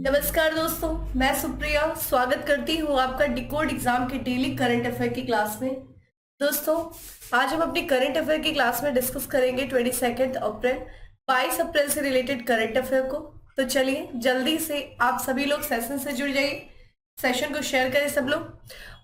नमस्कार दोस्तों, मैं सुप्रिया स्वागत करती हूँ आपका डिकोड एग्जाम के डेली करंट अफेयर की क्लास में। दोस्तों, आज हम अपनी करंट अफेयर की क्लास में डिस्कस करेंगे 22 अप्रैल से रिलेटेड करंट अफेयर को। तो चलिए जल्दी से आप सभी लोग सेशन से जुड़ जाइए, सेशन को शेयर करें सब लोग।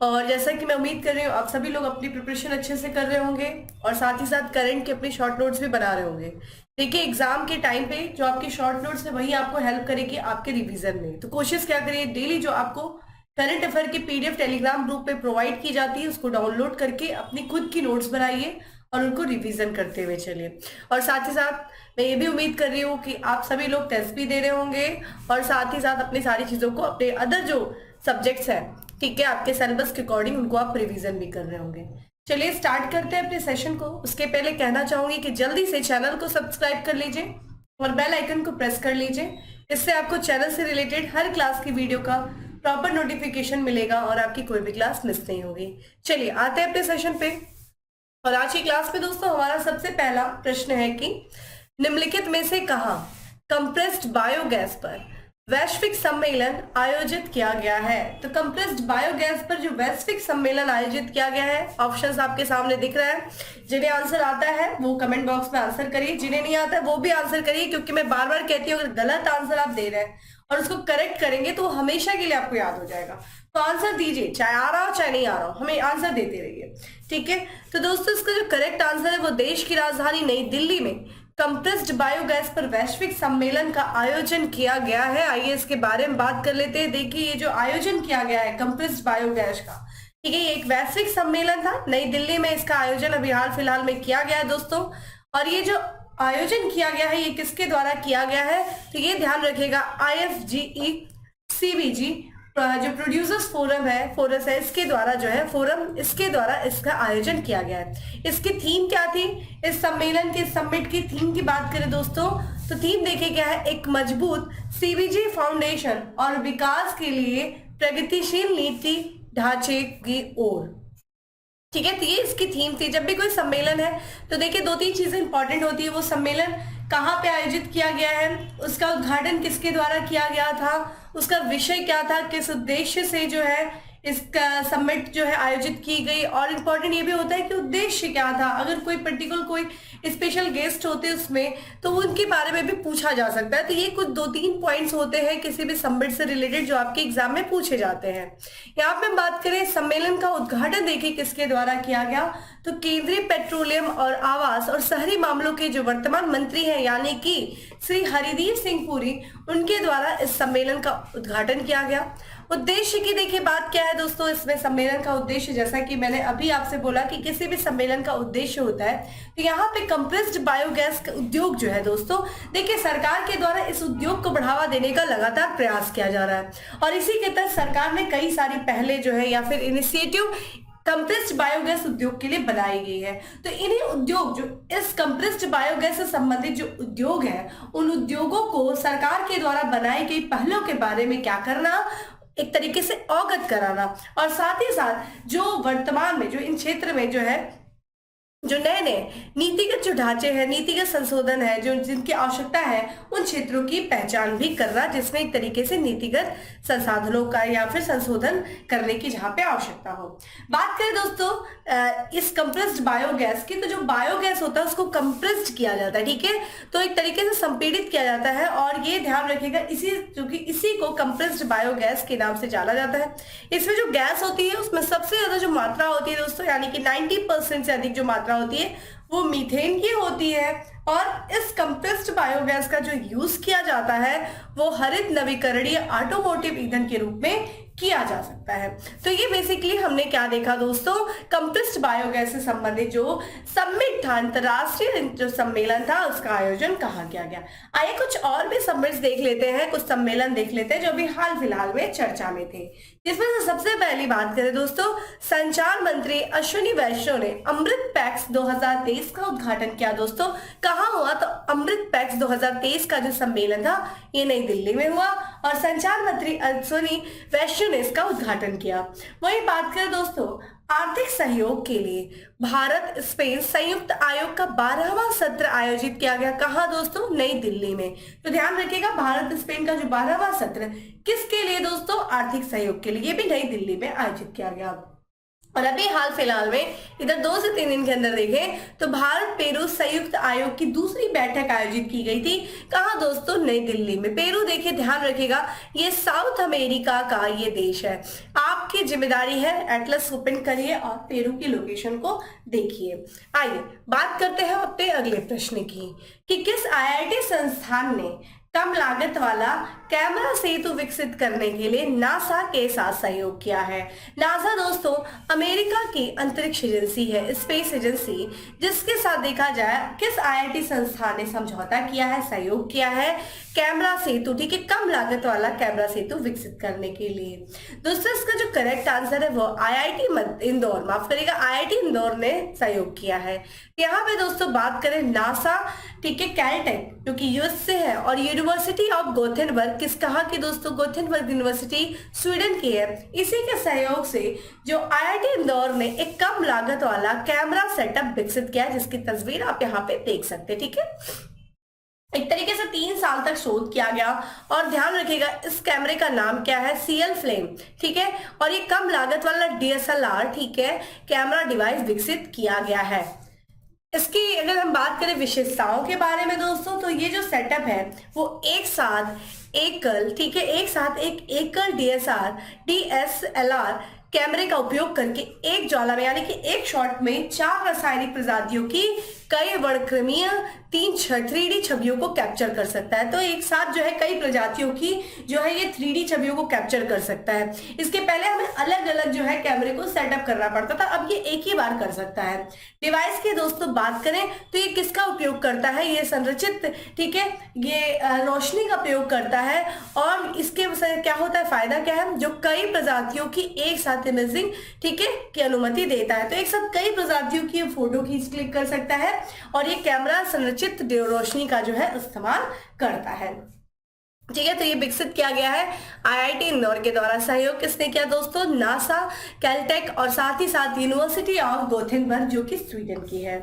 और जैसा कि मैं उम्मीद कर रही हूँ आप सभी लोग अपनी प्रिपरेशन अच्छे से कर रहे होंगे और साथ ही साथ करंट के अपने शॉर्ट नोट्स भी बना रहे होंगे। देखिए, एग्जाम के टाइम पे जो आपकी शॉर्ट नोट्स है वही आपको हेल्प करेगी आपके रिवीजन में। तो कोशिश क्या करिए, डेली जो आपको करंट अफेयर की पीडीएफ टेलीग्राम ग्रुप पे प्रोवाइड की जाती है उसको डाउनलोड करके अपनी खुद की नोट्स बनाइए और उनको रिवीजन करते हुए चलिए। और साथ ही साथ मैं ये भी उम्मीद कर रही हूँ कि आप सभी लोग टेस्ट भी दे रहे होंगे और साथ ही साथ अपनी सारी चीजों को अपने अदर जो सब्जेक्ट्स हैं, ठीक है, आपके सिलेबस के अकॉर्डिंग उनको आप रिवीजन भी कर रहे होंगे। चलिए स्टार्ट करते हैं अपने सेशन को। उसके पहले कहना चाहूंगी कि जल्दी से चैनल को सब्सक्राइब कर लीजिए और बेल आइकन को प्रेस कर लीजिए। इससे आपको चैनल से रिलेटेड हर क्लास की वीडियो का प्रॉपर नोटिफिकेशन मिलेगा और आपकी कोई भी क्लास मिस नहीं होगी। चलिए आते हैं अपने सेशन पे। और आज की क्लास में दोस्तों हमारा सबसे पहला प्रश्न है कि निम्नलिखित में से कहां कंप्रेस्ड बायोगैस पर वैश्विक सम्मेलन आयोजित किया गया है। तो कंप्रेस्ड बायोगैस पर जो वैश्विक सम्मेलन आयोजित किया गया है, ऑप्शंस आपके सामने दिख रहा है। जिन्हें आंसर आता है वो कमेंट बॉक्स में आंसर करिए, जिन्हें नहीं आता है वो भी आंसर करिए, क्योंकि मैं बार बार कहती हूँ अगर गलत आंसर आप दे रहे हैं और उसको करेक्ट करेंगे तो हमेशा के लिए आपको याद हो जाएगा। तो आंसर दीजिए, चाहे आ रहा हो चाहे नहीं आ रहा हो, हमें आंसर देते रहिए, ठीक है। तो दोस्तों इसका जो करेक्ट आंसर है वो देश की राजधानी नई दिल्ली में कंप्रेस्ड बायोगैस पर वैश्विक सम्मेलन का आयोजन किया गया है। आइए इसके बारे में बात कर लेते हैं। देखिए, ये जो आयोजन किया गया है कंप्रेस्ड बायोगैस का, ठीक है, ये एक वैश्विक सम्मेलन था। नई दिल्ली में इसका आयोजन अभी हाल फिलहाल में किया गया है दोस्तों। और ये जो आयोजन किया गया है ये किसके द्वारा किया गया है, तो ये ध्यान रखिएगा IFGE CBG जो प्रोड्यूसर्स फोरम है, फोरस है, इसके द्वारा जो है फोरम, इसके द्वारा इसका आयोजन किया गया है। इसकी थीम क्या थी, इस सम्मेलन के समिट की थीम की बात करें दोस्तों तो थीम देखिए क्या है, एक मजबूत CBG फाउंडेशन और विकास के लिए प्रगतिशील नीति ढांचे की ओर, ठीक है। तो ये इसकी थीम थी। जब भी कोई सम्मेलन है तो देखिए दो तीन चीजें इंपॉर्टेंट होती है। वो सम्मेलन कहाँ पे आयोजित किया गया है, उसका उद्घाटन किसके द्वारा किया गया था, उसका विषय क्या था, किस उद्देश्य से जो है इसका समिट जो है आयोजित की गई, और इम्पोर्टेंट ये भी होता है कि उद्देश्य क्या था। अगर कोई पर्टिकुलर कोई स्पेशल गेस्ट होते हैं उसमें तो उनके बारे में भी पूछा जा सकता है। तो ये कुछ दो तीन पॉइंट्स होते हैं किसी भी समिट से रिलेटेड जो आपके एग्जाम में पूछे जाते हैं। यहाँ पे बात करें सम्मेलन का उद्घाटन देखिए किसके द्वारा किया गया, तो केंद्रीय पेट्रोलियम और आवास और शहरी मामलों के जो वर्तमान मंत्री हैं यानी कि श्री हरदीप सिंह पुरी, उनके द्वारा इस सम्मेलन का उद्घाटन किया गया। उद्देश्य की देखिए बात क्या है दोस्तों, इसमें सम्मेलन का उद्देश्य जैसा कि मैंने अभी आपसे बोला कि किसी भी सम्मेलन का उद्देश्य होता है, तो यहाँ पे कंप्रेस्ड बायोगैस का उद्योग जो है दोस्तों, देखिए सरकार के द्वारा इस उद्योग को बढ़ावा देने का लगातार प्रयास किया जा रहा है और इसी के तहत सरकार ने कई सारी पहले जो है या फिर इनिशिएटिव कंप्रेस्ड बायोगैस उद्योग के लिए बनाई गई है। तो इन्हीं उद्योग जो इस कंप्रेस्ड बायोगैस से संबंधित जो उद्योग है उन उद्योगों को सरकार के द्वारा बनाई गई पहलों के बारे में क्या करना, एक तरीके से अवगत कराना, और साथ ही साथ जो वर्तमान में जो इन क्षेत्र में जो है जो नए नए नीतिगत जो ढांचे हैं, नीतिगत संशोधन है जो जिनकी आवश्यकता है उन क्षेत्रों की पहचान भी करना, जिसमें एक तरीके से नीतिगत संसाधनों का या फिर संशोधन करने की जहां पे आवश्यकता हो। बात करें दोस्तों इस कंप्रेस्ड बायोगैस की, तो जो बायोगैस होता है उसको कंप्रेस्ड किया जाता है, ठीक है, तो एक तरीके से संपीड़ित किया जाता है और ये ध्यान रखिएगा इसी को कंप्रेस्ड बायोगैस के नाम से जाना जाता है। इसमें जो गैस होती है उसमें सबसे ज्यादा जो मात्रा होती है दोस्तों, यानी कि 90% से अधिक जो मात्रा होती है वो मीथेन की होती है। और इस कंप्रेस्ड बायोगैस का जो यूज किया जाता है वो हरित नवीकरणीय ऑटोमोटिव ईंधन के रूप में किया जा सकता है। तो ये बेसिकली हमने क्या देखा दोस्तों, कंप्रेस्ड बायोगैस से संबंधित जो समिट था, अंतरराष्ट्रीय जो सम्मेलन था, उसका आयोजन कहाँ किया गया। आइए कुछ और भी समिट्स देख लेते हैं, कुछ सम्मेलन देख लेते हैं जो अभी हाल फिलहाल में चर्चा में थे। जिसमें से सबसे पहली बात करें दोस्तों, संचार मंत्री अश्विनी वैष्णव ने अमृत पैक्स 2023 का उद्घाटन किया। दोस्तों कहाँ हुआ, तो अमृत पैक्स 2023 का जो सम्मेलन था ये नई दिल्ली में हुआ और संचार मंत्री अश्विनी वैष्णव ने इसका उद्घाटन किया। वहीं बात करें दोस्तों आर्थिक सहयोग के लिए भारत स्पेन संयुक्त आयोग का 12वां सत्र आयोजित किया गया। कहां दोस्तों? नई दिल्ली में। तो ध्यान रखिएगा भारत स्पेन का जो 12वां सत्र किसके लिए दोस्तों? आर्थिक सहयोग के लिए। ये भी नई दिल्ली में आयोजित किया गया। और अभी हाल फिलहाल में इधर 2 से 3 दिन के अंदर देखें तो भारत पेरू संयुक्त आयोग की दूसरी बैठक आयोजित की गई थी। कहां दोस्तों? नई दिल्ली में। पेरू देखिए, ध्यान रखिएगा ये साउथ अमेरिका का ये देश है। आपकी जिम्मेदारी है एटलस ओपन करिए और पेरू की लोकेशन को देखिए। आइए बात करते हैं अपने अगले प्रश्न की कि किस आईआईटी संस्थान ने कम लागत वाला कैमरा सेतु विकसित करने के लिए नासा के साथ सहयोग किया है। नासा दोस्तों अमेरिका की अंतरिक्ष एजेंसी है, स्पेस एजेंसी, जिसके साथ देखा जाए किस आईआईटी संस्थान ने समझौता किया है, सहयोग किया है कैमरा सेतु, ठीक है, कम लागत वाला कैमरा सेतु विकसित करने के लिए। दोस्तों इसका जो करेक्ट आंसर है वो आईआईटी इंदौर, माफ करिएगा, आईआईटी इंदौर ने सहयोग किया है। यहाँ पे दोस्तों बात करें नासा, ठीक है, कैलटेक जो कि यूएस से है और यूनिवर्सिटी ऑफ गोथेनबर्ग, किस कहा कि दोस्तों गोथेनबर्ग यूनिवर्सिटी स्वीडन की है, इसी के सहयोग से जो आईआईटी इंदौर ने एक कम लागत वाला कैमरा सेटअप विकसित किया है, जिसकी तस्वीर आप यहाँ पे देख सकते हैं। ठीक है, एक तरीके से 3 साल तक शोध किया गया और ध्यान रखिएगा इस कैमरे का नाम क्या है? सीएल फ्लेम, ठीक है, और ये कम लागत वाला डीएसएलआर, ठीक है, कैमरा डिवाइस विकसित किया गया है। इसकी अगर हम बात करें विशेषताओं के बारे में दोस्तों, तो ये जो सेटअप है वो एक साथ एकल, ठीक है, एक साथ एक एकल डीएसएलआर कैमरे का उपयोग करके एक ज्वाला में यानी कि एक शॉट में 4 रासायनिक प्रजातियों की कई वर्णक्रमीय 3D छवियों को कैप्चर कर सकता है। तो एक साथ जो है कई प्रजातियों की जो है ये 3D छवियों को कैप्चर कर सकता है। इसके पहले हमें अलग अलग जो है कैमरे को सेटअप करना पड़ता था, अब ये एक ही बार कर सकता है। डिवाइस की दोस्तों बात करें तो ये किसका उपयोग करता है? ये संरचित, ठीक है, ये रोशनी का प्रयोग करता है और इसके क्या होता है, फायदा क्या है? जो कई प्रजातियों की एक साथ इमेजिंग, ठीक है, की अनुमति देता है। तो एक साथ कई प्रजातियों की फोटो खींच क्लिक कर सकता है और ये कैमरा संरचित रोशनी का जो है इस्तेमाल करता है। ठीक है, तो ये विकसित किया गया है आईआईटी इंदौर के द्वारा। सहयोग किसने किया दोस्तों? नासा, कैलटेक और साथ ही साथ यूनिवर्सिटी ऑफ गोथेनबर्ग जो कि स्वीडन की है।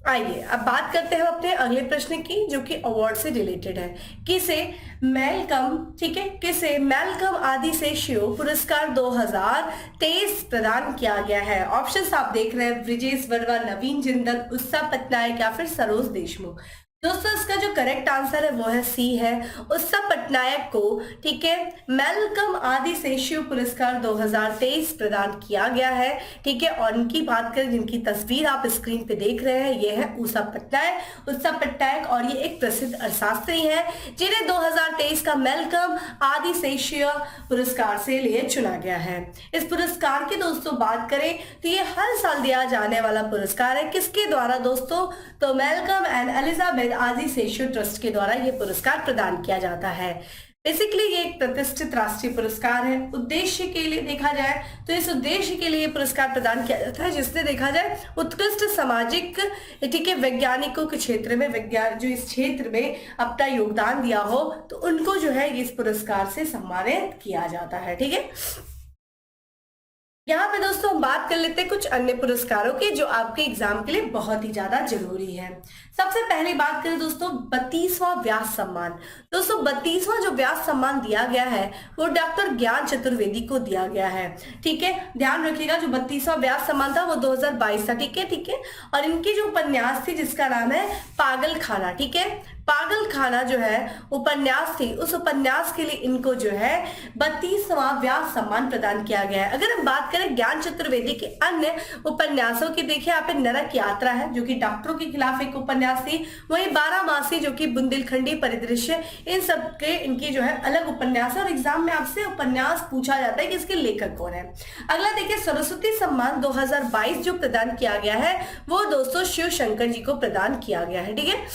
आइए अब बात करते हैं अपने अगले प्रश्न की जो कि अवार्ड से रिलेटेड है। किसे मैलकम, ठीक है, किसे मैलकम आदिशेषियो पुरस्कार 2023 प्रदान किया गया है? ऑप्शंस आप देख रहे हैं, ब्रिजेश वर्मा, नवीन जिंदल, उत्सव पटनायक या फिर सरोज देशमुख। दोस्तों इसका जो करेक्ट आंसर है वो है सी है, उत्सव पटनायक को, ठीक है, मैलकम आदिशेषियो पुरस्कार 2023 प्रदान किया गया है। ठीक है, और इनकी बात करें जिनकी तस्वीर आप स्क्रीन पे देख रहे हैं, ये है उत्सव पटनायक। उत्सव पटनायक और ये एक प्रसिद्ध अर्थशास्त्री है जिन्हें 2023 का मैलकम आदिशेषियो पुरस्कार से लिए चुना गया है। इस पुरस्कार की दोस्तों बात करें तो ये हर साल दिया जाने वाला पुरस्कार है। किसके द्वारा दोस्तों? तो मैलकम एंड एलिजाबेथ आदिशेषियो ट्रस्ट के द्वारा यह पुरस्कार प्रदान किया जाता है। बेसिकली ये एक प्रतिष्ठित राष्ट्रीय पुरस्कार है। उद्देश्य के लिए देखा जाए तो इस उद्देश्य के लिए पुरस्कार प्रदान किया जाता है जिससे देखा जाए उत्कृष्ट सामाजिक, ठीक है, वैज्ञानिकों के क्षेत्र में, विज्ञान जो इस क्षेत्र में अपना योगदान दिया हो तो उनको जो है इस पुरस्कार से सम्मानित किया जाता है। ठीक है, यहाँ पे दोस्तों हम बात कर लेते हैं कुछ अन्य पुरस्कारों की जो आपके एग्जाम के लिए बहुत ही ज्यादा जरूरी है। सबसे पहले बात करें दोस्तों 32वां व्यास सम्मान। दोस्तों 32वां जो व्यास सम्मान दिया गया है वो डॉक्टर ज्ञान चतुर्वेदी को दिया गया है। ठीक है, ध्यान रखिएगा जो 32वां व्यास सम्मान था वो 2022 था। ठीक है, ठीक है, और इनकी जो उपन्यास थी जिसका नाम है पागल खाना, ठीक है, पागल खाना जो है उपन्यास थी, उस उपन्यास के लिए इनको जो है 32वां व्यास सम्मान प्रदान किया गया है। अगर हम बात करें ज्ञान चतुर्वेदी के अन्य उपन्यासों की, देखिए यहाँ पे नरक यात्रा है जो कि डॉक्टरों के खिलाफ एक उपन्यास थी, वहीं 12 जो कि बुंदेलखंडी परिदृश्य, इन सब के इनकी जो है अलग उपन्यास है और एग्जाम में आपसे उपन्यास पूछा जाता है कि इसके लेखक कौन है। अगला देखिए सरस्वती सम्मान 2022 जो प्रदान किया गया है वो दोस्तों शिव शंकर जी को प्रदान किया गया है। ठीक है,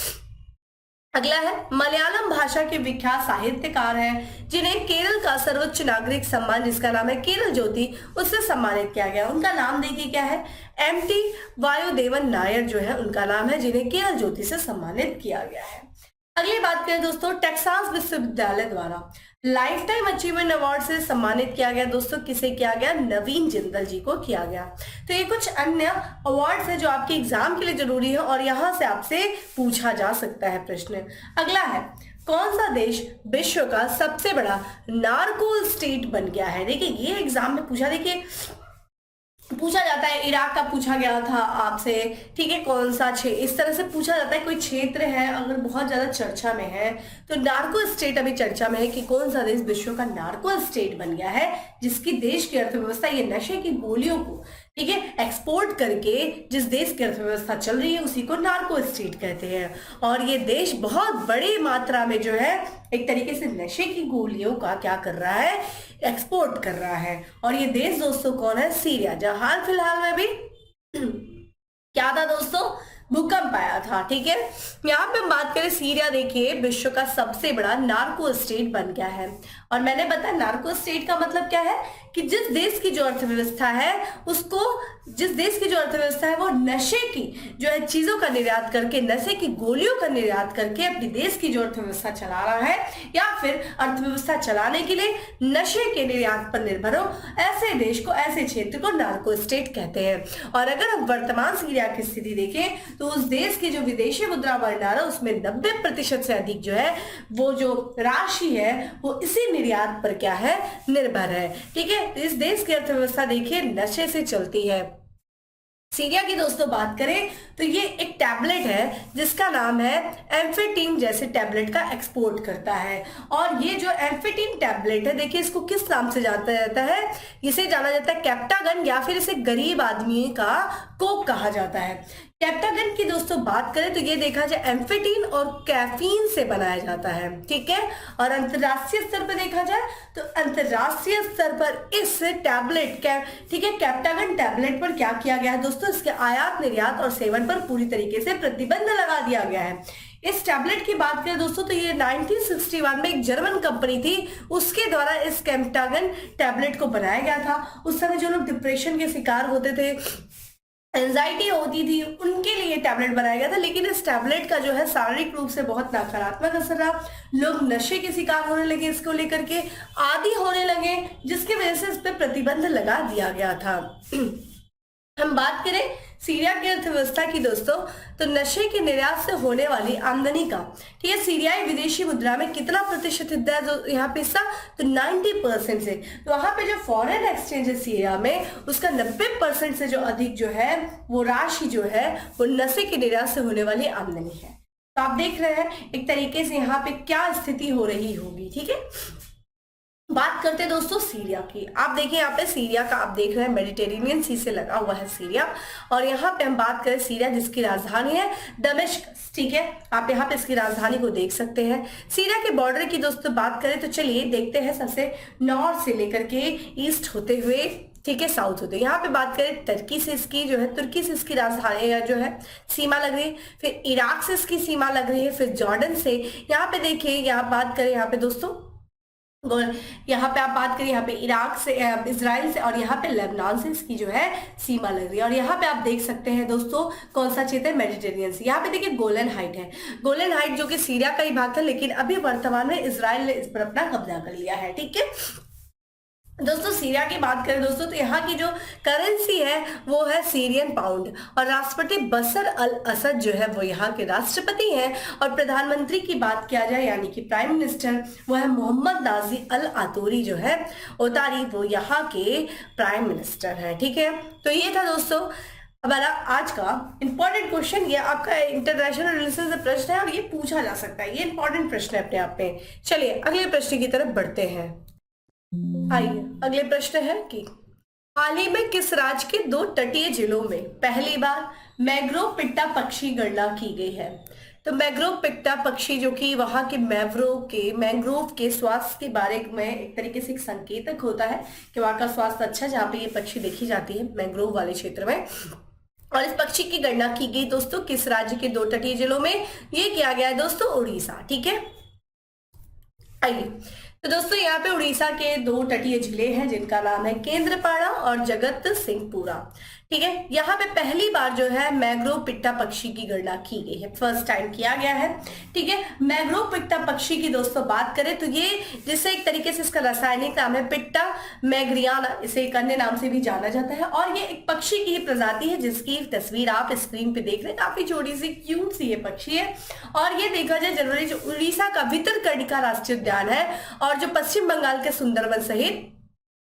अगला है मलयालम भाषा के विख्यात साहित्यकार हैं जिन्हें केरल का सर्वोच्च नागरिक सम्मान जिसका नाम है केरल ज्योति, उससे सम्मानित किया गया। उनका नाम देखिए क्या है, एमटी वायुदेवन नायर जो है उनका नाम है जिन्हें केरल ज्योति से सम्मानित किया गया है। अगली बात करें दोस्तों, टेक्सास विश्वविद्यालय द्वारा लाइफ टाइम अचीवमेंट अवार्ड से सम्मानित किया गया दोस्तों, किसे किया गया? नवीन जिंदल जी को किया गया। तो ये कुछ अन्य अवार्ड्स हैं जो आपके एग्जाम के लिए जरूरी है और यहां से आपसे पूछा जा सकता है प्रश्न। अगला है, कौन सा देश विश्व का सबसे बड़ा नार्को स्टेट बन गया है? देखिए ये एग्जाम में पूछा जाता है, इराक का पूछा गया था आपसे, ठीक है, कौन सा इस तरह से पूछा जाता है। कोई क्षेत्र है अगर बहुत ज्यादा चर्चा में है तो नार्को स्टेट अभी चर्चा में है कि कौन सा देश विश्व का नार्को स्टेट बन गया है, जिसकी देश की अर्थव्यवस्था ये नशे की गोलियों को, ठीक है, एक्सपोर्ट करके जिस देश की अर्थव्यवस्था चल रही है उसी को नार्को स्टेट कहते हैं। और ये देश बहुत बड़ी मात्रा में जो है एक तरीके से नशे की गोलियों का क्या कर रहा है? एक्सपोर्ट कर रहा है। और ये देश दोस्तों कौन है? सीरिया, जहां हाल फिलहाल में भी क्या था दोस्तों? भूकंप आया था, ठीक है। यहाँ पे हम बात करें सीरिया, देखिए विश्व का सबसे बड़ा नार्को स्टेट बन गया है। और मैंने बताया नार्को स्टेट का मतलब क्या है कि जिस देश की जो अर्थव्यवस्था है वो नशे की जो है चीजों का निर्यात करके, नशे की गोलियों का निर्यात करके अपनी देश की जो अर्थव्यवस्था चला रहा है या फिर अर्थव्यवस्था चलाने के लिए नशे के निर्यात पर निर्भर हो, ऐसे देश को, ऐसे क्षेत्र को नार्को स्टेट कहते हैं। और अगर हम वर्तमान सीरिया की स्थिति देखें तो उस देश की जो विदेशी मुद्रा भंडार है उसमें 90% से अधिक जो है वो जो राशि है वो इसी निर्यात पर क्या है? निर्भर है, ठीक है। इस देश की अर्थव्यवस्था देखिए नशे से चलती है। सीरिया की दोस्तों बात करें तो ये एक टैबलेट है जिसका नाम है एम्फेटीन, जैसे टैबलेट का एक्सपोर्ट करता है। और ये जो एम्फेटीन टैबलेट है देखिए इसको किस नाम से जाना जाता है? इसे जाना जाता है कैप्टागन, या फिर इसे गरीब आदमी का कोक कहा जाता है। कैप्टागन की दोस्तों बात करें तो ये देखा जाए एम्फेटीन और कैफीन से बनाया जाता है, ठीक है। और अंतरराष्ट्रीय स्तर पर देखा जाए तो अंतरराष्ट्रीय स्तर पर इस टैबलेट ठीक है, कैप्टागन टैबलेट पर क्या किया गया है दोस्तों? इसके आयात, निर्यात और सेवन पर पूरी तरीके से प्रतिबंध लगा दिया गया है। इस टैबलेट की बात करें दोस्तों तो ये 1961 में एक जर्मन कंपनी थी, उसके द्वारा इस कैप्टागन टैबलेट को बनाया गया था। उस समय जो लोग डिप्रेशन के शिकार होते थे, एंजाइटी होती थी, उनके लिए टैबलेट बनाया गया था। लेकिन इस टैबलेट का जो है शारीरिक रूप से बहुत नकारात्मक असर रहा। लोग नशे के शिकार होने लगे, इसको लेकर के आदी होने लगे, जिसकी वजह से इस पर प्रतिबंध लगा दिया गया था। हम बात करें सीरिया की अर्थव्यवस्था की दोस्तों तो नशे के निर्यात से होने वाली आमदनी का, ठीक है, सीरियाई विदेशी मुद्रा में कितना प्रतिशत हिस्सा है जो यहाँ पे हिस्सा? तो 90% से। तो वहां पे जो फॉरेन एक्सचेंज है सीरिया में उसका 90% से जो अधिक जो है वो राशि जो है वो नशे के निर्यात से होने वाली आमदनी है। तो आप देख रहे हैं एक तरीके से यहाँ पे क्या स्थिति हो रही होगी, ठीक है। बात करते हैं दोस्तों सीरिया की। आप देखिए यहाँ पे सीरिया का आप देख रहे हैं मेडिटेरेनियन सी से लगा हुआ है सीरिया। और यहाँ पे हम बात करें सीरिया जिसकी राजधानी है दमिश्क, ठीक है। आप यहाँ पे इसकी राजधानी को देख सकते हैं। सीरिया के बॉर्डर की दोस्तों बात करें तो चलिए देखते हैं सबसे नॉर्थ से लेकर के ईस्ट होते हुए, ठीक है, साउथ होते। यहाँ पे बात करें तुर्की से इसकी राजधानी जो है सीमा लग रही है, फिर इराक से इसकी सीमा लग रही है, फिर जॉर्डन से। यहाँ पे देखिए, यहाँ बात करें यहाँ पे दोस्तों यहाँ पे आप बात करें यहाँ पे इराक से, इजराइल से, और यहाँ पे लेबनान से इसकी जो है सीमा लग रही है। और यहाँ पे आप देख सकते हैं दोस्तों कौन सा क्षेत्र है? मेडिटेरेनियन से। यहाँ पे देखिए गोलन हाइट है, गोलन हाइट जो कि सीरिया का ही भाग था, लेकिन अभी वर्तमान में इजराइल ने इस पर अपना कब्जा कर लिया है, ठीक है। दोस्तों सीरिया की बात करें दोस्तों तो यहाँ की जो करेंसी है वो है सीरियन पाउंड। और राष्ट्रपति बशर अल असद जो है वो यहाँ के राष्ट्रपति हैं। और प्रधानमंत्री की बात किया जाए यानी कि प्राइम मिनिस्टर वो है मोहम्मद नाजी अल आतोरी जो है ओतारी, वो यहाँ के प्राइम मिनिस्टर है, ठीक है। तो ये था दोस्तों हमारा आज का इंपॉर्टेंट क्वेश्चन। ये आपका इंटरनेशनल रिलेशन से प्रश्न है और ये पूछा जा सकता है, ये इंपॉर्टेंट प्रश्न है अपने आप में। चलिए अगले प्रश्न की तरफ बढ़ते हैं। आइए अगले प्रश्न है कि हाल ही में किस राज्य के 2 तटीय जिलों में पहली बार मैंग्रोव पिट्टा पक्षी गणना की गई है? तो मैंग्रोव पिट्टा पक्षी जो कि वहां के मैंग्रोव के स्वास्थ्य के बारे में एक तरीके से एक संकेतक होता है कि वहां का स्वास्थ्य अच्छा, जहाँ पे ये पक्षी देखी जाती है मैंग्रोव वाले क्षेत्र में। और इस पक्षी की गणना की गई दोस्तों किस राज्य के 2 तटीय जिलों में? ये किया गया है दोस्तों उड़ीसा, ठीक है। आइए तो दोस्तों यहाँ पे उड़ीसा के 2 तटीय जिले हैं जिनका नाम है केंद्रपाड़ा और जगत सिंहपुरा, ठीक है। यहाँ पे पहली बार जो है मैंग्रोव पिट्टा पक्षी की गणना की गई है, फर्स्ट टाइम किया गया है। ठीक है, मैंग्रोव पिट्टा पक्षी की दोस्तों बात करें तो ये, जिससे एक तरीके से इसका रासायनिक नाम है पिट्टा मैग्रियाना, इसे एक अन्य नाम से भी जाना जाता है, और ये एक पक्षी की ही प्रजाति है जिसकी तस्वीर आप स्क्रीन पे देख रहे हैं। काफी छोटी सी क्यूट सी ये पक्षी है, और ये देखा जाए जनरली जो उड़ीसा का भितरकनिका राष्ट्रीय उद्यान है और जो पश्चिम बंगाल के सुंदरवन सहित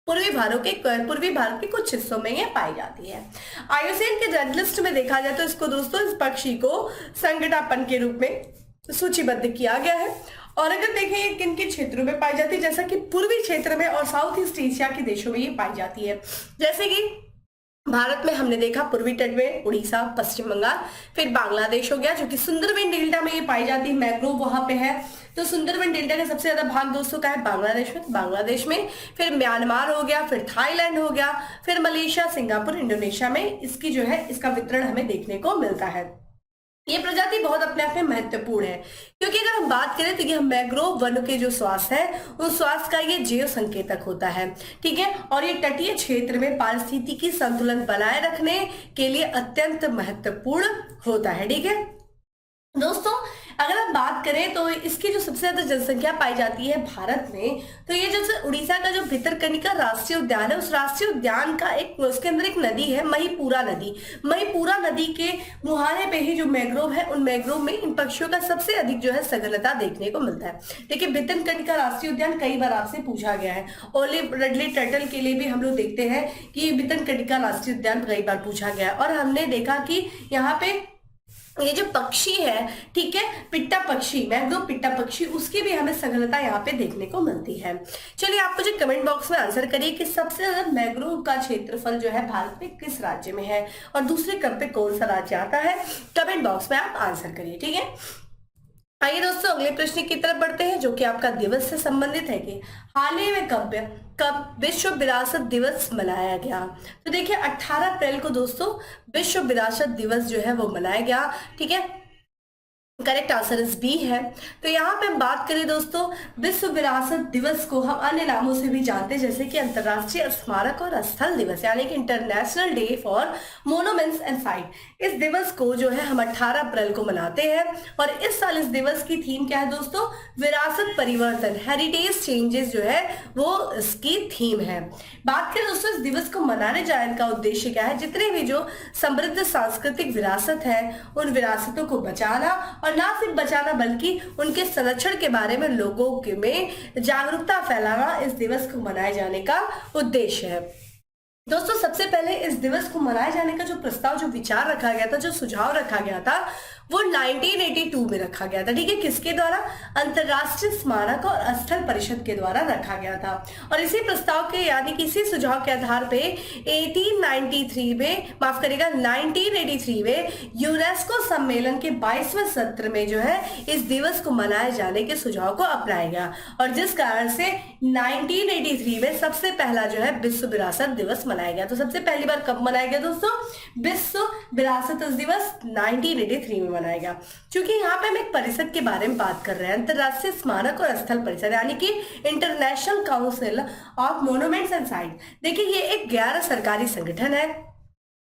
पूर्वी भारत के कुछ हिस्सों में ये पाई जाती है। आईयूसीएन के रेड लिस्ट में देखा जाए तो इसको दोस्तों, इस पक्षी को संकटापन्न के रूप में सूचीबद्ध किया गया है। और अगर देखें ये किन किन क्षेत्रों में पाई जाती है, जैसा कि पूर्वी क्षेत्र में और साउथ ईस्ट एशिया के देशों में ये पाई जाती है। जैसे कि भारत में हमने देखा पूर्वी तट में उड़ीसा, पश्चिम बंगाल, फिर बांग्लादेश हो गया जो कि सुंदरबन डेल्टा में ये पाई जाती है, मैंग्रोव वहां पे है। तो सुंदरबन डेल्टा का सबसे ज्यादा भाग दोस्तों का है बांग्लादेश में, फिर म्यांमार हो गया, फिर थाईलैंड हो गया, फिर मलेशिया, सिंगापुर, इंडोनेशिया में इसकी जो है इसका वितरण हमें देखने को मिलता है। ये प्रजाति बहुत अपने आप में महत्वपूर्ण है, क्योंकि अगर हम बात करें तो ये मैंग्रोव वन के जो स्वास्थ्य है उन स्वास्थ्य का ये जैव संकेतक होता है। ठीक है, और ये तटीय क्षेत्र में पारिस्थितिकी संतुलन बनाए रखने के लिए अत्यंत महत्वपूर्ण होता है। ठीक है दोस्तों, अगर हम बात करें तो इसकी जो सबसे ज्यादा जनसंख्या पाई जाती है भारत में, तो ये जो उड़ीसा का जो भितरकनिका राष्ट्रीय उद्यान है, उस राष्ट्रीय उद्यान का एक, उसके अंदर एक नदी है महीपुरा नदी। महीपुरा नदी के मुहाने पे ही जो मैंग्रोव है, उन मैंग्रोव में इन पक्षियों का सबसे अधिक जो है सघनता देखने को मिलता है। देखिए भितरकनिका राष्ट्रीय उद्यान कई बार आपसे पूछा गया है, ओलिव रिडले टर्टल के लिए भी हम लोग देखते हैं कि भितरकनिका राष्ट्रीय उद्यान कई बार पूछा गया, और हमने देखा कि यहाँ पे ये जो पक्षी है, ठीक है, पिट्टा पक्षी, मैंग्रोव पिट्टा पक्षी, उसकी भी हमें सघनता यहाँ पे देखने को मिलती है। चलिए आप मुझे कमेंट बॉक्स में आंसर करिए कि सबसे ज्यादा मैंग्रोव का क्षेत्रफल जो है भारत में किस राज्य में है, और दूसरे क्रम पे कौन सा राज्य आता है, कमेंट बॉक्स में आप आंसर करिए। ठीक है, आइए दोस्तों अगले प्रश्न की तरफ बढ़ते हैं, जो कि आपका दिवस से संबंधित है कि हाल ही में कब विश्व विरासत दिवस मनाया गया। तो देखिए 18 अप्रैल को दोस्तों विश्व विरासत दिवस जो है वो मनाया गया। ठीक है, करेक्ट आंसर इस बी है। तो यहाँ पे हम बात करें दोस्तों, विश्व विरासत दिवस को हम अन्य नामों से भी जानते हैं, जैसे कि अंतर्राष्ट्रीय स्मारक और स्थल दिवस, यानी कि international day for monuments and site. इस दिवस को जो है हम 18 अप्रैल को मनाते हैं, और इस साल इस दिवस की थीम क्या है दोस्तों, विरासत परिवर्तन, हेरिटेज चेंजेस जो है वो इसकी थीम है। बात करें दोस्तों इस दिवस को मनाने जाने का उद्देश्य क्या है, जितने भी जो समृद्ध सांस्कृतिक विरासत है उन विरासतों को बचाना, और ना सिर्फ बचाना बल्कि उनके संरक्षण के बारे में लोगों के में जागरूकता फैलाना इस दिवस को मनाए जाने का उद्देश्य है। दोस्तों सबसे पहले इस दिवस को मनाए जाने का जो प्रस्ताव, जो विचार रखा गया था, जो सुझाव रखा गया था, वो 1982 में रखा गया था। ठीक है, किसके द्वारा, अंतरराष्ट्रीय स्मारक और स्थल परिषद के द्वारा रखा गया था। और इसी प्रस्ताव के यानी कि इसी सुझाव के आधार पे 1983 में, माफ करिएगा 1983 में यूनेस्को सम्मेलन के 22वें सत्र में जो है इस दिवस को मनाए जाने के सुझाव को अपनाया गया, और जिस कारण से 1983 में सबसे पहला जो है विश्व विरासत दिवस मनाया गया। तो सबसे पहली बार कब मनाया गया दोस्तों, विश्व विरासत दिवस 1983 में मनाया गया। क्योंकि यहाँ पे हम एक परिषद के बारे में बात कर रहे हैं, अंतरराष्ट्रीय स्मारक और स्थल परिषद, यानी कि international council of monuments and site. देखिए ये एक गैर सरकारी संगठन है।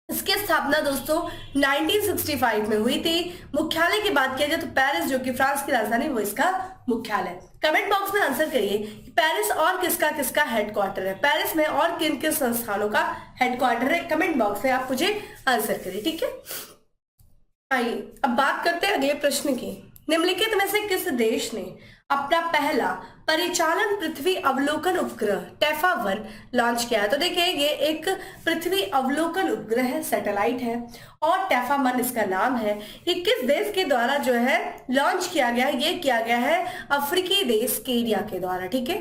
इसकी स्थापना दोस्तों 1965 में हुई थी। मुख्यालय की बात किया जाए तो पेरिस, जो कि फ्रांस की राजधानी, वो इसका मुख्यालय। कमेंट बॉक्स में आंसर करिए कि पेरिस और किसका किसका हेडक्वार्टर है, पेरिस में और किन किन संस्थानों का हेडक्वार्टर है। कमेंट बॉक्स में आप मुझे आंसर करिए। ठीक है, आइए अब बात करते हैं अगले प्रश्न की। निम्नलिखित में से किस देश ने अपना पहला परिचालन पृथ्वी अवलोकन उपग्रह टेफा-1 लॉन्च किया है? तो देखिए ये एक पृथ्वी अवलोकन उपग्रह है, सैटेलाइट है, और टेफा-1 इसका नाम है। ये किस देश के द्वारा जो है लॉन्च किया गया है? ये किया गया है अफ्रीकी देश केन्या के द्वारा। ठीक है,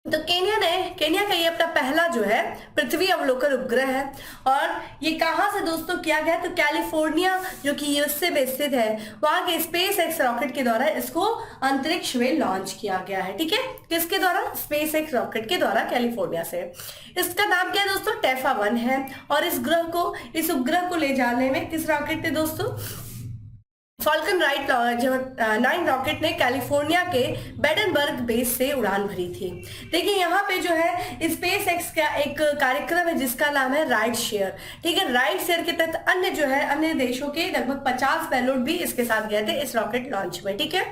तो केन्या का ये अपना पहला जो है पृथ्वी अवलोकन उपग्रह है, और ये कहां से दोस्तों किया गया है? तो कैलिफोर्निया, जो कि यूएसए में स्थित है, वहां के स्पेस एक्स रॉकेट के द्वारा इसको अंतरिक्ष में लॉन्च किया गया है। ठीक है, किसके द्वारा? स्पेस एक्स रॉकेट के द्वारा, कैलिफोर्निया से। इसका नाम क्या है दोस्तों? टेफा-1 है। और इस उपग्रह को ले जाने में किस रॉकेट थे दोस्तों? फॉल्कन राइट जो 9 रॉकेट ने कैलिफोर्निया के बेडनबर्ग बेस से उड़ान भरी थी। देखिए यहाँ पे जो है स्पेस एक्स का एक कार्यक्रम है जिसका नाम है राइट शेयर। ठीक है, राइट शेयर के तहत अन्य देशों के लगभग 50 पेलोड भी इसके साथ गए थे इस रॉकेट लॉन्च में। ठीक है,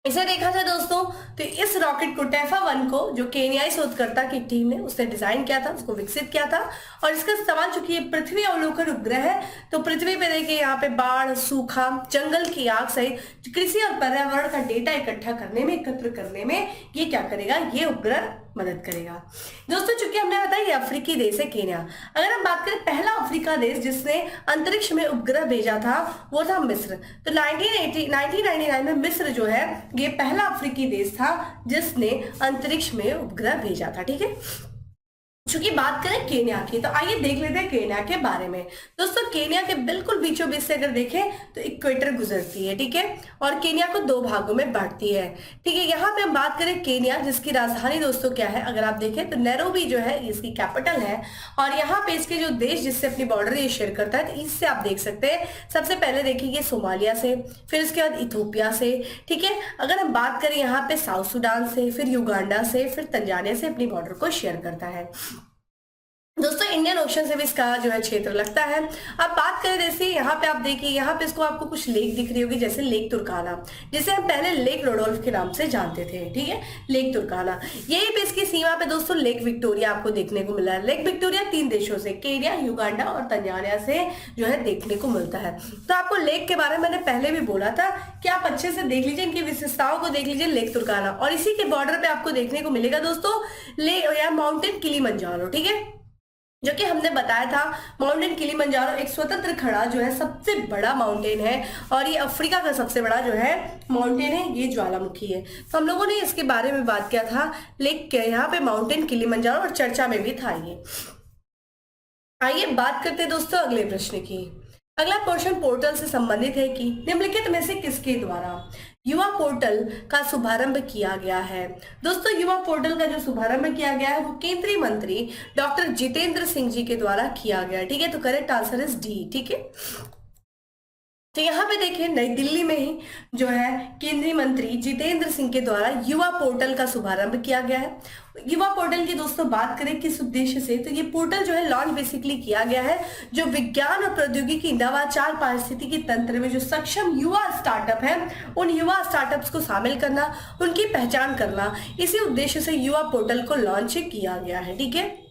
इसे देखा जाए दोस्तों तो इस रॉकेट को टेफा 1 को जो केनियाई शोधकर्ता की टीम ने उसने डिजाइन किया था, उसको विकसित किया था और इसका इस्तेमाल चूंकि ये पृथ्वी अवलोकन उपग्रह है तो पृथ्वी पे देखिए यहाँ पे बाढ़, सूखा, जंगल की आग सहित कृषि और पर्यावरण का डेटा इकट्ठा करने में, एकत्र करने में ये क्या करेगा, ये उपग्रह मदद करेगा। दोस्तों चूंकि हमने बताया ये अफ्रीकी देश है केन्या। अगर हम बात करें पहला अफ्रीका देश जिसने अंतरिक्ष में उपग्रह भेजा था वो था मिस्र। तो 1999 में मिस्र जो है ये पहला अफ्रीकी देश था जिसने अंतरिक्ष में उपग्रह भेजा था। ठीक है, चूंकि बात करें केन्या की तो आइए देख लेते हैं केन्या के बारे में। दोस्तों केन्या के बिल्कुल बीचों बीच से अगर देखें तो इक्वेटर गुजरती है। ठीक है, और केन्या को 2 भागों में बांटती है। ठीक है, यहाँ पे हम बात करें केन्या जिसकी राजधानी दोस्तों क्या है, अगर आप देखें तो नैरोबी जो है इसकी कैपिटल है और यहाँ पे इसके जो देश जिससे अपनी बॉर्डर ये शेयर करता है तो इससे आप देख सकते हैं सबसे पहले देखिए सोमालिया से, फिर उसके बाद इथोपिया से। ठीक है, अगर हम बात करें यहाँ पे साउथ सुडान से, फिर युगांडा से, फिर तंजानिया से अपनी बॉर्डर को शेयर करता है। दोस्तों इंडियन ओशन से भी इसका जो है क्षेत्र लगता है। अब बात करें जैसे यहाँ पे आप देखिए यहाँ पे इसको आपको कुछ लेक दिख रही होगी जैसे लेक तुर्काना, जिसे हम पहले लेक रोडोल्फ के नाम से जानते थे। ठीक है, लेक तुर्काना, यही पे इसकी सीमा पे दोस्तों लेक विक्टोरिया आपको देखने को मिला है। लेक विक्टोरिया 3 देशों से, केन्या, युगांडा और तंजानिया से जो है देखने को मिलता है। तो आपको लेक के बारे में मैंने पहले भी बोला था कि आप अच्छे से देख लीजिए, इनकी विशेषताओं को देख लीजिए लेक तुर्काना। और इसी के बॉर्डर पे आपको देखने को मिलेगा दोस्तों माउंटेन किलिमंजारो। ठीक है, जो कि हमने बताया था माउंटेन किलिमंजारो एक स्वतंत्र खड़ा जो है सबसे बड़ा माउंटेन है और ये अफ्रीका का सबसे बड़ा जो है माउंटेन है, ये ज्वालामुखी है। तो हम लोगों ने इसके बारे में बात किया था लेकिन यहाँ पे माउंटेन किलिमंजारो और चर्चा में भी था ये। आइए बात करते हैं दोस्तों अगले प्रश्न की। अगला क्वेश्चन पोर्टल से संबंधित है कि निम्नलिखित में से किसके द्वारा युवा पोर्टल का शुभारंभ किया गया है। दोस्तों युवा पोर्टल का जो शुभारंभ किया गया है वो केंद्रीय मंत्री डॉक्टर जितेंद्र सिंह जी के द्वारा किया गया। ठीक है, तो करेक्ट आंसर इज डी। ठीक है, तो यहाँ पे देखिए नई दिल्ली में ही जो है केंद्रीय मंत्री जितेंद्र सिंह के द्वारा युवा पोर्टल का शुभारंभ किया गया है। युवा पोर्टल की दोस्तों बात करें किस उद्देश्य से, तो ये पोर्टल जो है लॉन्च बेसिकली किया गया है जो विज्ञान और प्रौद्योगिकी, नवाचार, पारिस्थितिकी तंत्र में जो सक्षम युवा स्टार्टअप है उन युवा स्टार्टअप्स को शामिल करना, उनकी पहचान करना, इसी उद्देश्य से युवा पोर्टल को लॉन्च किया गया है। ठीक है,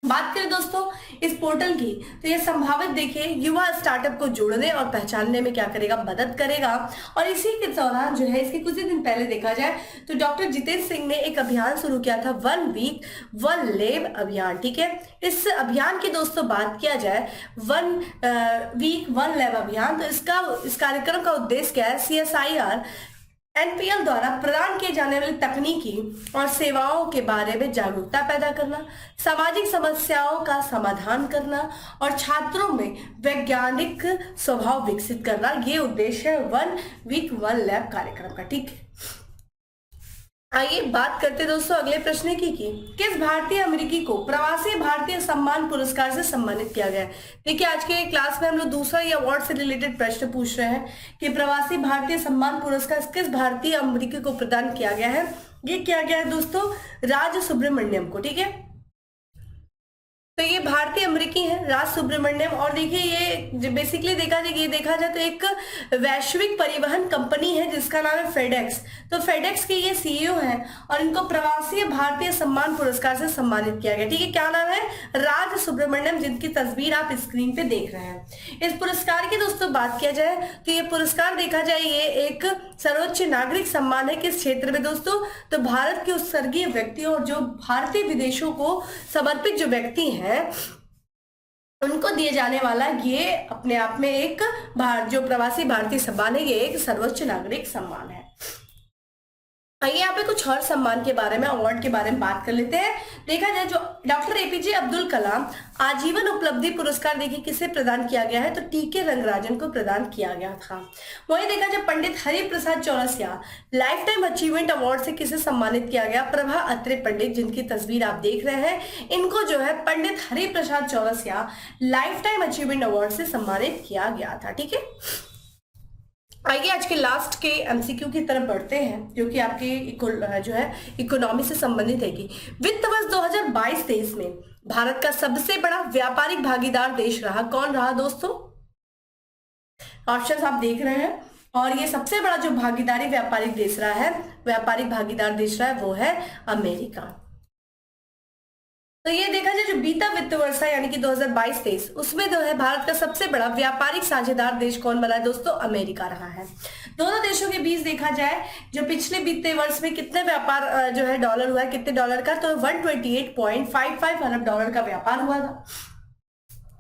बात करें दोस्तों इस पोर्टल की तो ये संभावित देखिए युवा स्टार्टअप को जोड़ने और पहचानने में क्या करेगा, मदद करेगा। और इसी के दौरान जो है इसके कुछ ही दिन पहले देखा जाए तो डॉक्टर जितेंद्र सिंह ने एक अभियान शुरू किया था 1 वीक 1 लैब अभियान। ठीक है, इस अभियान की दोस्तों बात किया जाए 1 वीक 1 लैब अभियान, तो इस कार्यक्रम का उद्देश्य क्या है, CSIR NPL द्वारा प्रदान किए जाने वाली तकनीकी और सेवाओं के बारे में जागरूकता पैदा करना, सामाजिक समस्याओं का समाधान करना और छात्रों में वैज्ञानिक स्वभाव विकसित करना, ये उद्देश्य है 1 वीक 1 लैब कार्यक्रम का। ठीक है, आइए बात करते दोस्तों अगले प्रश्न की किस भारतीय अमेरिकी को प्रवासी भारतीय सम्मान पुरस्कार से सम्मानित किया गया है। देखिए आज के क्लास में हम लोग दूसरा ये अवार्ड से रिलेटेड प्रश्न पूछ रहे हैं कि प्रवासी भारतीय सम्मान पुरस्कार किस भारतीय अमेरिकी को प्रदान किया गया है। ये किया गया है दोस्तों राज सुब्रमण्यम को। ठीक है, तो ये भारतीय अमेरिकी है राज सुब्रमण्यम। और देखिए ये बेसिकली देखा जाए तो एक वैश्विक परिवहन कंपनी है जिसका नाम है फेडेक्स। तो फेडेक्स के ये CEO हैं और इनको प्रवासी भारतीय सम्मान पुरस्कार से सम्मानित किया गया। ठीक है, क्या नाम है, राज सुब्रमण्यम, जिनकी तस्वीर आप स्क्रीन पे देख रहे हैं। इस पुरस्कार की दोस्तों बात किया जाए तो ये पुरस्कार देखा जाए ये एक सर्वोच्च नागरिक सम्मान है किस क्षेत्र में दोस्तों, तो भारत के उत्सर्गीय व्यक्तियों और जो भारतीय विदेशों को समर्पित जो व्यक्ति हैं उनको दिए जाने वाला ये अपने आप में एक जो प्रवासी भारतीय सम्मान है ये एक सर्वोच्च नागरिक सम्मान है। आइए यहाँ पे कुछ और सम्मान के बारे में, अवार्ड के बारे में बात कर लेते हैं। देखा जाए जो डॉक्टर APJ अब्दुल कलाम आजीवन उपलब्धि पुरस्कार देखिए किसे प्रदान किया गया है, तो TK रंगराजन को प्रदान किया गया था। वहीं देखा जाए Pandit Hariprasad Chaurasia lifetime achievement award से किसे सम्मानित किया गया, प्रभा अत्रे पंडित, जिनकी तस्वीर आप देख रहे हैं, इनको जो है Pandit Hariprasad Chaurasia lifetime achievement award से सम्मानित किया गया था। ठीक है, आइए आज के लास्ट के एमसीक्यू की तरफ बढ़ते हैं, जो कि आपके जो है इकोनॉमी से संबंधित है। कि वित्त वर्ष 2022-23 में भारत का सबसे बड़ा व्यापारिक भागीदार देश रहा, कौन रहा दोस्तों? ऑप्शंस आप देख रहे हैं, और ये सबसे बड़ा जो भागीदारी व्यापारिक देश रहा है, व्यापारिक भागीदार देश रहा है, वो है अमेरिका। तो ये देखा जाए जो बीता वित्त वर्ष है यानी कि 2022-23, उसमें जो है भारत का सबसे बड़ा व्यापारिक साझेदार देश कौन बना है दोस्तों? अमेरिका रहा है। दोनों देशों के बीच देखा जाए जो पिछले वित्तीय वर्ष में कितने व्यापार जो है डॉलर हुआ है, कितने डॉलर का? तो 128.55 अरब डॉलर का व्यापार हुआ था।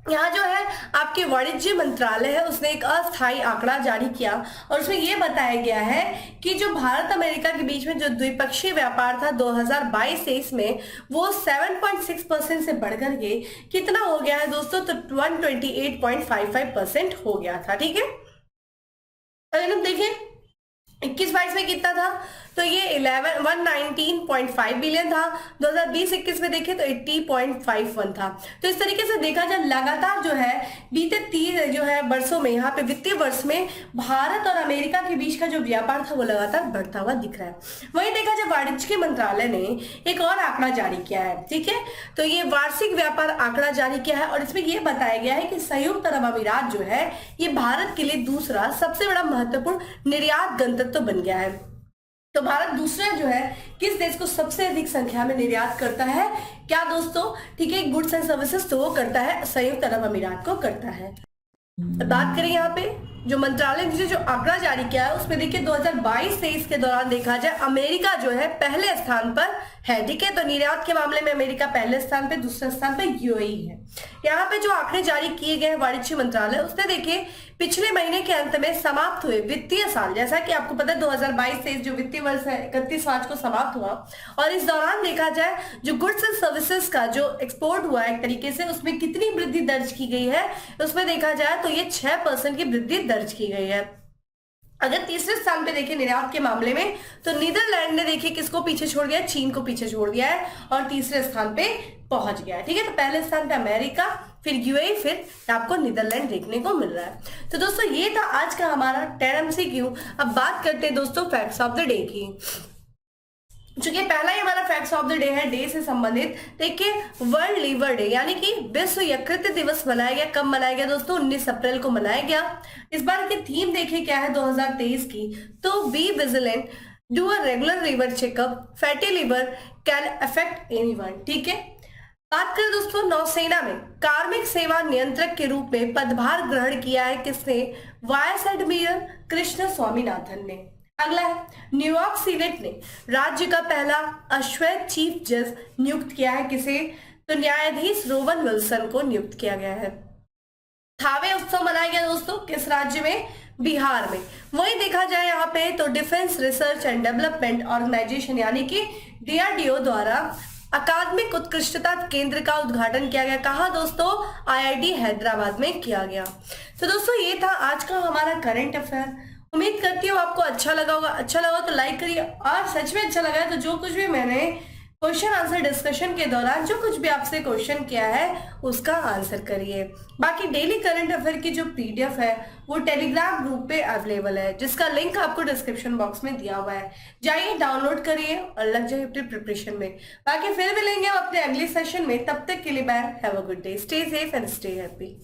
यहाँ जो है आपके वाणिज्य मंत्रालय है, उसने एक अस्थायी आंकड़ा जारी किया और उसमें यह बताया गया है कि जो भारत अमेरिका के बीच में जो द्विपक्षीय व्यापार था 2022-23 में, वो 7.6% से बढ़कर के कितना हो गया है दोस्तों? तो 128.55% हो गया था। ठीक है, अगर हम देखें 21-22 में कितना था, तो ये 119.5 बिलियन था। 2020-21 में देखें तो 80.51 था। तो इस तरीके से देखा जाए लगातार जो है बीते 3 जो है वर्षों में, यहाँ पे वित्तीय वर्ष में भारत और अमेरिका के बीच का जो व्यापार था वो लगातार बढ़ता हुआ दिख रहा है। वहीं देखा जाए वाणिज्य मंत्रालय ने एक और आंकड़ा जारी किया है। ठीक है, तो ये वार्षिक व्यापार आंकड़ा जारी किया है और इसमें यह बताया गया है कि संयुक्त अरब अमीरात जो है ये भारत के लिए दूसरा सबसे बड़ा महत्वपूर्ण निर्यात गंतव्य बन गया है। तो भारत दूसरा जो है किस देश को सबसे अधिक संख्या में निर्यात करता है? क्या दोस्तों? ठीक है, गुड्स एंड सर्विसेज तो वो करता है, संयुक्त अरब अमीरात को करता है। बात करें यहाँ पे जो मंत्रालय ने जो आंकड़ा जारी किया है उसमें देखिए 2022-23 के दौरान देखा जाए अमेरिका जो है पहले स्थान पर है। ठीक है, तो निर्यात के मामले में अमेरिका पहले स्थान पे, दूसरे स्थान पे यूएई है। यहाँ पे जो आंकड़े जारी किए गए वाणिज्य मंत्रालय, उसने देखिए पिछले महीने के अंत में समाप्त हुए वित्तीय साल, जैसा कि आपको पता है 2022-23 जो वित्तीय वर्ष है 31 मार्च को समाप्त हुआ, और इस दौरान देखा जाए जो गुड्स एंड सर्विसेज का जो एक्सपोर्ट हुआ एक तरीके से, उसमें कितनी वृद्धि दर्ज की गई है? उसमें देखा जाए तो ये 6% की वृद्धि दर्ज की गई है। अगर तीसरे स्थान पे देखिए निर्यात के मामले में, तो नीदरलैंड ने देखिए किसको पीछे छोड़ दिया? चीन को पीछे छोड़ दिया है और तीसरे स्थान पे पहुंच गया है। ठीक है, तो पहले स्थान पे अमेरिका, फिर यूएई, फिर आपको नीदरलैंड देखने को मिल रहा है। तो दोस्तों ये था आज का हमारा 10 MCQ। अब बात करते हैं दोस्तों फैक्ट्स ऑफ द डे की। चूंकि पहला ही हमारा फैक्ट्स ऑफ द डे है डे से संबंधित, देखिए वर्ल्ड लीवर डे यानी कि विश्व यकृत दिवस मनाया गया। कब मनाया गया दोस्तों? 19 अप्रैल को मनाया गया। इस बार की थीम देखिए क्या है 2023 की, तो be vigilant, do a regular liver checkup, fatty liver can affect anyone. ठीक है, बात करें दोस्तों नौसेना में कार्मिक सेवा नियंत्रक के रूप में पदभार ग्रहण किया है किसने? वाइस एडमिरल कृष्ण स्वामीनाथन ने। अगला है न्यूयॉर्क सीनेट ने राज्य का पहला अश्वैध चीफ जज नियुक्त किया है किसे? तो न्यायाधीश रोवन विल्सन को नियुक्त किया गया है। थावे उत्सव मनाया गया दोस्तों किस राज्य में? बिहार में। वही देखा जाए यहाँ पे तो defence research and development organisation यानी कि DRDO द्वारा अकादमिक उत्कृष्टता केंद्र का उद्घाटन किया गया। कहा दोस्तों? IIT हैदराबाद में किया गया। तो दोस्तों ये था आज का हमारा करंट अफेयर। उम्मीद करती हूँ आपको अच्छा लगा होगा। अच्छा लगा तो लाइक करिए, और सच में अच्छा लगा है तो जो कुछ भी मैंने क्वेश्चन आंसर डिस्कशन के दौरान जो कुछ भी आपसे क्वेश्चन किया है उसका आंसर करिए। बाकी डेली करंट अफेयर की जो PDF है वो टेलीग्राम ग्रुप पे अवेलेबल है, जिसका लिंक आपको डिस्क्रिप्शन बॉक्स में दिया हुआ है। जाइए डाउनलोड करिए और लग जाइए अपनी प्रिपरेशन में। बाकी फिर मिलेंगे हम अपने अगले सेशन में, तब तक के लिए bye, have a good day, stay safe and stay happy.